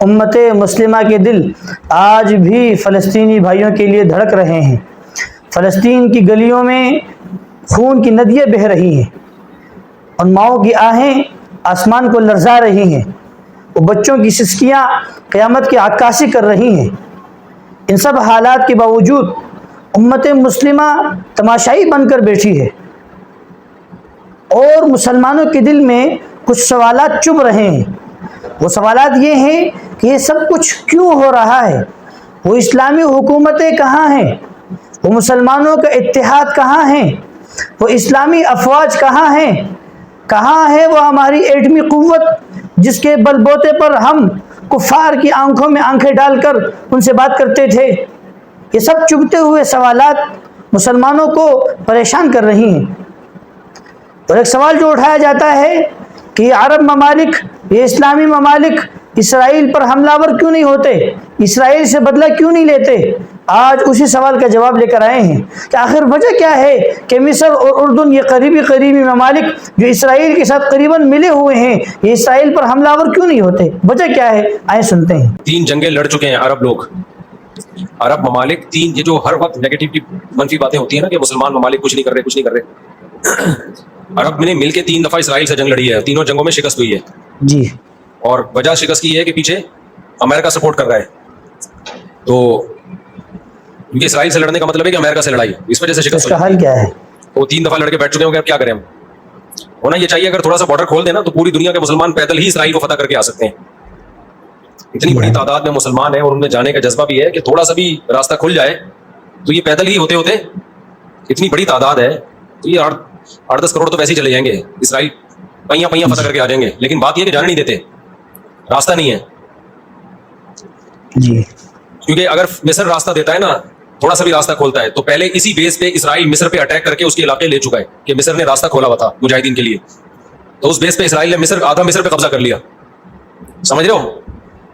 امت مسلمہ کے دل آج بھی فلسطینی بھائیوں کے لیے دھڑک رہے ہیں۔ فلسطین کی گلیوں میں خون کی ندیاں بہہ رہی ہیں، ان ماؤں کی آہیں آسمان کو لرزا رہی ہیں، وہ بچوں کی سسکیاں قیامت کی عکاسی کر رہی ہیں۔ ان سب حالات کے باوجود امت مسلمہ تماشائی بن کر بیٹھی ہے، اور مسلمانوں کے دل میں کچھ سوالات چبھ رہے ہیں۔ وہ سوالات یہ ہیں کہ یہ سب کچھ کیوں ہو رہا ہے؟ وہ اسلامی حکومتیں کہاں ہیں؟ وہ مسلمانوں کا اتحاد کہاں ہیں؟ وہ اسلامی افواج کہاں ہیں؟ کہاں ہے وہ ہماری ایٹمی قوت جس کے بل بوتے پر ہم کفار کی آنکھوں میں آنکھیں ڈال کر ان سے بات کرتے تھے؟ یہ سب چبھتے ہوئے سوالات مسلمانوں کو پریشان کر رہی ہیں۔ اور ایک سوال جو اٹھایا جاتا ہے کہ یہ عرب ممالک، یہ اسلامی ممالک اسرائیل پر حملہ ور کیوں نہیں ہوتے، اسرائیل سے بدلہ کیوں نہیں لیتے؟ آج اسی سوال کا جواب لے کر آئے ہیں کہ آخر وجہ کیا ہے کہ مصر اور اردن، یہ قریبی ممالک جو اسرائیل کے ساتھ قریباً ملے ہوئے ہیں، یہ اسرائیل پر حملہ ور کیوں نہیں ہوتے؟ وجہ کیا ہے؟ آئے سنتے ہیں۔ 3 جنگیں لڑ چکے ہیں عرب لوگ، عرب ممالک 3، یہ جو ہر وقت نیگیٹو کی منفی باتیں ہوتی ہیں نا کہ مسلمان ممالک کچھ نہیں کر رہے، عرب نے مل کے 3 دفعہ اسرائیل سے جنگ لڑی ہے، تینوں جنگوں میں شکست ہوئی ہے جی، اور وجہ شکست کی ہے کہ پیچھے امریکہ سپورٹ کر رہا ہے۔ تو کیونکہ اسرائیل سے لڑنے کا مطلب ہے کہ امریکہ سے لڑائی، اس وجہ سے شکست اس کا حل کیا ہے؟ وہ 3 دفعہ لڑ کے بیٹھ چکے ہوں گے، اب کیا کریں ہم؟ ہونا یہ چاہیے اگر تھوڑا سا بارڈر کھول دینا تو پوری دنیا کے مسلمان پیدل ہی اسرائیل کو فتح کر کے آ سکتے ہیں۔ اتنی بڑی تعداد میں مسلمان ہیں اور ان میں جانے کا جذبہ بھی ہے کہ تھوڑا سا بھی راستہ کھل جائے تو یہ پیدل ہی ہوتے ہوتے، اتنی بڑی تعداد ہے تو یہ 8-10 کروڑ تو ویسے ہی چلے جائیں گے، اسرائیل پہیاں فتح کر کے آ جائیں گے، لیکن بات یہ کہ جانے نہیں دیتے، راستہ نہیں ہے جی، کیونکہ اگر مصر راستہ دیتا ہے نا، تھوڑا سا بھی راستہ کھولتا ہے تو پہلے اسی بیس پہ اسرائیل مصر پہ اٹیک کر کے اس کے علاقے لے چکا ہے کہ مصر نے راستہ کھولا ہوا تھا مجاہدین کے لیے، تو اس بیس پہ اسرائیل نے آدھا مصر پہ قبضہ کر لیا، سمجھ رہے ہو؟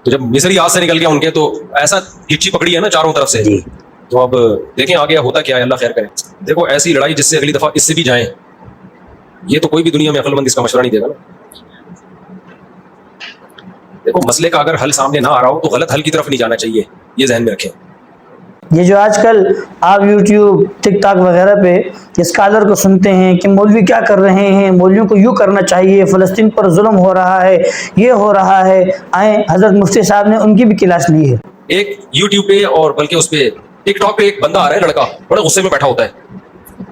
تو جب مصری ہاتھ سے نکل گیا ان کے تو ایسا گچھی پکڑی ہے نا چاروں طرف سے، تو اب دیکھیں آگے ہوتا کیا ہے، اللہ خیر کرے۔ دیکھو ایسی لڑائی جس سے اگلی دفعہ اس سے بھی جائیں، یہ تو کوئی بھی دنیا میں عقل مند اس کا مشورہ نہیں دے گا نا۔ دیکھو مسئلے کا اگر حل سامنے نہ آ رہا ہو تو غلط حل کی طرف نہیں جانا چاہیے، یہ ذہن میں رکھیں۔ یہ جو آج کل آپ یوٹیوب، ٹک ٹاک وغیرہ پہ اسکالر کو سنتے ہیں کہ مولوی کیا کر رہے ہیں، مولویوں کو یوں کرنا چاہیے، فلسطین پر ظلم ہو رہا ہے، یہ ہو رہا ہے، آئیں حضرت مفتی صاحب نے ان کی بھی کلاس لی ہے۔ ایک یوٹیوب پہ اور بلکہ اس پہ ٹک ٹاک پہ ایک بندہ آ رہا ہے، لڑکا بڑے غصے میں بیٹھا ہوتا ہے،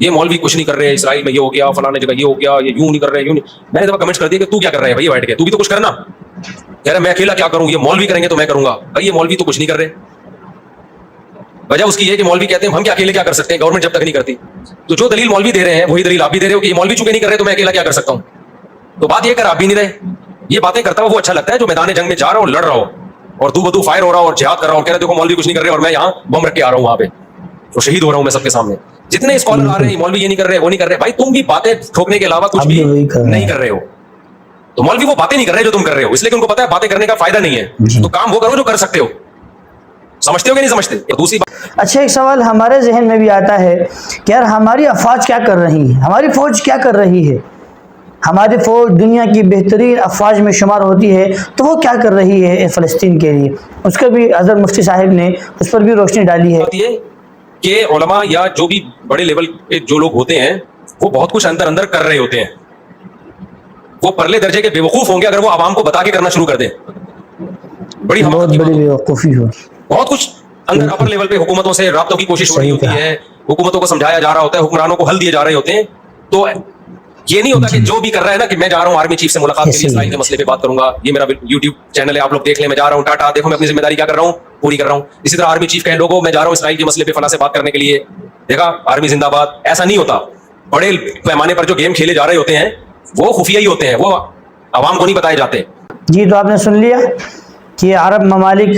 یہ مولوی کچھ نہیں کر رہے، اسرائیل میں یہ ہو گیا، فلانے جگہ یہ ہو گیا، یہ یوں نہیں کر رہے، یوں نہیں۔ میں نے دفعہ کمنٹس کر دیا کہ تو کیا کر رہا ہے بھائی بیٹھ کے، تو بھی تو کچھ کرنا۔ کہہ رہا ہے میں اکیلا کیا کروں، یہ مولوی کریں گے تو میں کروں گا۔ بھائی یہ مولوی تو کچھ نہیں کر رہے، وجہ اس کی یہ کہ مولوی کہتے ہیں ہم کیا اکیلے کیا کر سکتے ہیں، گورنمنٹ جب تک نہیں کرتی، تو جو دلیل مولوی دے رہے ہیں وہی دلیل آپ بھی دے رہے ہو کہ یہ مولوی چونکہ نہیں کر رہے تو میں اکیلا کیا کر سکتا ہوں۔ تو بات یہ کر آپ بھی نہیں رہے، یہ باتیں کرتا ہو وہ اچھا لگتا ہے جو میدان جنگ میں جا رہا ہو، لڑ رہا ہو اور دو بدو فائر ہو رہا ہو اور جہاد کر رہا ہو، کہہ رہے دیکھو مولوی کچھ نہیں کر رہے اور میں یہاں بم رکھ کے آ رہا ہوں وہاں پہ تو شہید ہو رہا ہوں میں سب کے سامنے۔ جتنے اسکالر آ رہے ہیں مولوی یہ نہیں کر رہے وہ نہیں کر رہے، بھائی تم بھی باتیں ٹھوکنے کے علاوہ کچھ بھی نہیں کر رہے ہو، تو مولوی وہ باتیں نہیں کر رہے جو تم کر رہے ہو، اس لیے کہ ان کو پتا ہے باتیں کرنے کا فائدہ نہیں ہے، تو کام وہ کرو جو کر سکتے ہو۔ سمجھتے ہو کہ نہیں سمجھتے؟ اور دوسری بات، اچھا ایک سوال ہمارے ذہن میں بھی آتا ہے کہ یار ہماری افواج کیا کر رہی ہے، ہماری فوج کیا کر رہی ہے؟ ہماری فوج دنیا کی بہترین افواج میں شمار ہوتی ہے، تو وہ کیا کر رہی ہے فلسطین کے لیے؟ اس کا بھی حضرت مفتی صاحب نے اس پر بھی روشنی ڈالی ہے۔ بات یہ کہ علماء یا جو بھی بڑے لیول پہ جو لوگ ہوتے ہیں وہ بہت کچھ اندر کر رہے ہوتے ہیں، وہ پرلے درجے کے بیوقوف ہوں گے اگر وہ عوام کو بتا کے کرنا شروع کر دیں، بڑی بہت بڑی بیوقوفی ہو، بہت کچھ اندر اپر لیول پہ حکومتوں سے رابطوں کی کوشش ہو رہی ہوتی ہے، حکومتوں کو سمجھایا جا رہا ہوتا ہے، حکمرانوں کو حل دیے جا رہے ہوتے ہیں، تو یہ نہیں ہوتا کہ جو بھی کر رہا ہے نا کہ میں جا رہا ہوں آرمی چیف سے ملاقات کے لیے اسرائیل کے مسئلے پہ بات کروں گا، یہ میرا یوٹیوب چینل ہے آپ لوگ دیکھ لیں، میں جا رہا ہوں ٹاٹا، دیکھو میں اپنی ذمہ داری کیا کر رہا ہوں، پوری کر رہا ہوں۔ اسی طرح آرمی چیف کہے لوگوں میں جا رہا ہوں اسرائیل کے مسئلے پہ فلاں سے بات کرنے کے لیے، دیکھا آرمی زندہ باد، ایسا نہیں ہوتا۔ بڑے پیمانے پر جو گیم کھیلے جا رہے ہوتے ہیں وہ خفیہ ہی ہوتے ہیں، وہ عوام کو نہیں بتائے جاتے۔ جی تو آپ نے سن لیا کہ عرب ممالک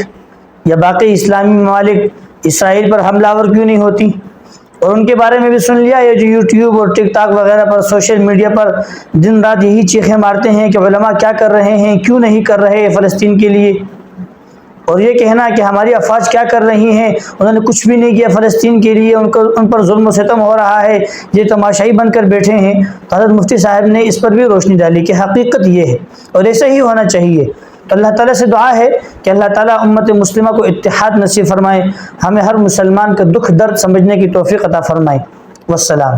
یا باقی اسلامی ممالک اسرائیل پر حملہ آور کیوں نہیں ہوتی، اور ان کے بارے میں بھی سن لیا یہ جو یوٹیوب اور ٹک ٹاک وغیرہ پر سوشل میڈیا پر دن رات یہی چیخیں مارتے ہیں کہ علماء کیا کر رہے ہیں، کیوں نہیں کر رہے فلسطین کے لیے، اور یہ کہنا کہ ہماری افواج کیا کر رہی ہیں، انہوں نے کچھ بھی نہیں کیا فلسطین کے لیے، ان پر ظلم و ستم ہو رہا ہے، یہ تماشائی بن کر بیٹھے ہیں۔ تو حضرت مفتی صاحب نے اس پر بھی روشنی ڈالی کہ حقیقت یہ ہے اور ایسا ہی ہونا چاہیے۔ تو اللہ تعالیٰ سے دعا ہے کہ اللہ تعالیٰ امت مسلمہ کو اتحاد نصیب فرمائے، ہمیں ہر مسلمان کا دکھ درد سمجھنے کی توفیق عطا فرمائے۔ والسلام۔